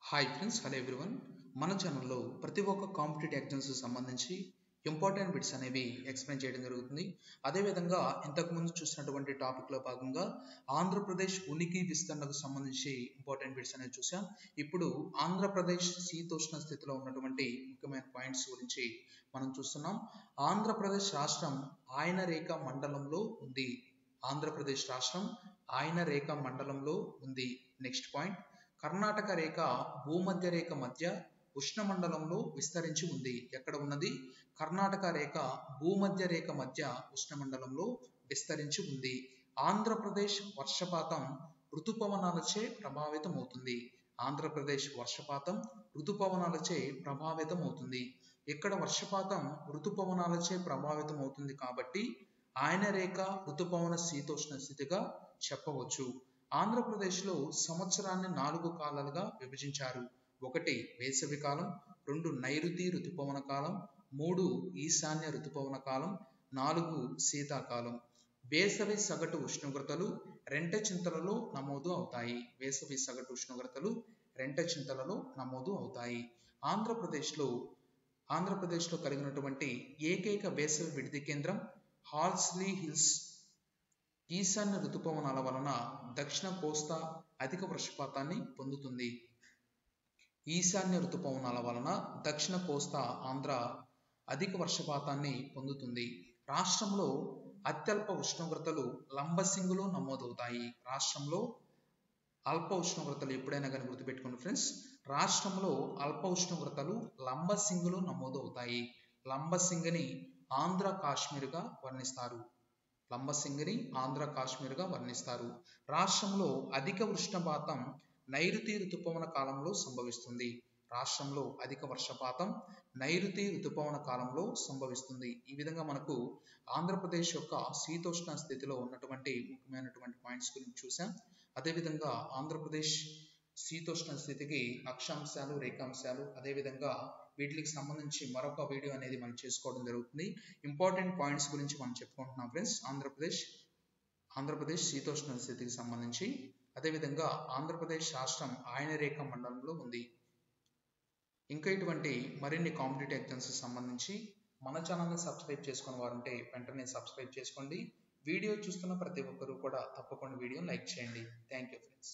Hi friends, hello everyone. మన ఛానల్లో ప్రతి ఒక్క కాంపిటేటివ్ ఎగ్జామ్స్ సంబంధించి ఇంపార్టెంట్ బిట్స్ అనేవి ఎక్స్ప్లెయిన్ చేయడం జరుగుతుంది. అదేవిధంగా ఇంతకుముందు చూసినటువంటి టాపిక్లో భాగంగా ఆంధ్రప్రదేశ్ ఉనికి విస్తరణకు సంబంధించి ఇంపార్టెంట్ బిట్స్ అనేవి చూసాం. ఇప్పుడు ఆంధ్రప్రదేశ్ శీతోష్ణ స్థితిలో ఉన్నటువంటి ముఖ్యమైన పాయింట్స్ గురించి మనం చూస్తున్నాం. ఆంధ్రప్రదేశ్ రాష్ట్రం ఆయన రేఖ మండలంలో ఉంది. ఆంధ్రప్రదేశ్ రాష్ట్రం ఆయన రేఖ మండలంలో ఉంది. నెక్స్ట్ పాయింట్, కర్ణాటక రేఖ భూమధ్య రేఖ మధ్య ఉష్ణమండలంలో విస్తరించి ఉంది. ఎక్కడ ఉన్నది? కర్ణాటక రేఖ భూమధ్య రేఖ మధ్య ఉష్ణమండలంలో విస్తరించి ఉంది. ఆంధ్రప్రదేశ్ వర్షపాతం ఋతుపవనాలచే ప్రభావితం అవుతుంది. ఆంధ్రప్రదేశ్ వర్షపాతం ఋతుపవనాలచే ప్రభావితం అవుతుంది. ఇక్కడ వర్షపాతం ఋతుపవనాలచే ప్రభావితం అవుతుంది కాబట్టి ఆయన రేఖ ఋతుపవన శీతోష్ణ స్థితిగా చెప్పవచ్చు. ఆంధ్రప్రదేశ్లో సంవత్సరాన్ని 4 కాలాలుగా విభజించారు. 1 వేసవి కాలం, 2 నైరుతి ఋతుపవన కాలం, 3 ఈశాన్య ఋతుపవన కాలం, 4 శీతాకాలం. వేసవి సగటు ఉష్ణోగ్రతలు రెంటచింతలలో నమోదు అవుతాయి. వేసవి సగటు ఉష్ణోగ్రతలు రెంటచింతలలో నమోదు అవుతాయి. ఆంధ్రప్రదేశ్లో కలిగినటువంటి ఏకైక వేసవి విడిది కేంద్రం హాల్స్లీ హిల్స్. ఈశాన్య ఋతుపవనాల వలన దక్షిణ కోస్తా అధిక వర్షపాతాన్ని పొందుతుంది. ఈశాన్య ఋతుపవనాల వలన దక్షిణ కోస్తా ఆంధ్ర అధిక వర్షపాతాన్ని పొందుతుంది. రాష్ట్రంలో అత్యల్ప ఉష్ణోగ్రతలు లంబసింగిలో నమోదవుతాయి. రాష్ట్రంలో అల్ప ఉష్ణోగ్రతలు ఎప్పుడైనా కానీ గుర్తుపెట్టుకోండి ఫ్రెండ్స్, రాష్ట్రంలో అల్ప ఉష్ణోగ్రతలు లంబసింగిలో నమోదవుతాయి. లంబసింగిని ఆంధ్ర కాశ్మీర్గా వర్ణిస్తారు. లంబసింగిని ఆంధ్ర కాశ్మీర్గా వర్ణిస్తారు. రాష్ట్రంలో అధిక వృష్ణపాతం నైరుతి ఋతుపవన కాలంలో సంభవిస్తుంది. రాష్ట్రంలో అధిక వర్షపాతం నైరుతి ఋతుపవన కాలంలో సంభవిస్తుంది. ఈ విధంగా మనకు ఆంధ్రప్రదేశ్ యొక్క శీతోష్ణ స్థితిలో ఉన్నటువంటి ముఖ్యమైనటువంటి పాయింట్స్ గురించి చూసాం. అదేవిధంగా ఆంధ్రప్రదేశ్ శీతోష్ణ స్థితికి అక్షాంశాలు, రేఖాంశాలు, అదేవిధంగా వీటికి సంబంధించి మరొక వీడియో అనేది మనం చేసుకోవడం జరుగుతుంది. ఇంపార్టెంట్ పాయింట్స్ గురించి మనం చెప్పుకుంటున్నాం ఫ్రెండ్స్. ఆంధ్రప్రదేశ్ శీతోష్ణ స్థితికి సంబంధించి, అదేవిధంగా ఆంధ్రప్రదేశ్ రాష్ట్రం ఆయన రేఖ మండలంలో ఉంది. ఇంకా ఇటువంటి మరిన్ని కాంపిటేటివ్ ఎగ్జామ్స్ సంబంధించి మన ఛానల్ని సబ్స్క్రైబ్ చేసుకుని వారంటే వెంటనే సబ్స్క్రైబ్ చేసుకోండి. వీడియో చూస్తున్న ప్రతి ఒక్కరూ కూడా తప్పకుండా వీడియోని లైక్ చేయండి. Thank you friends.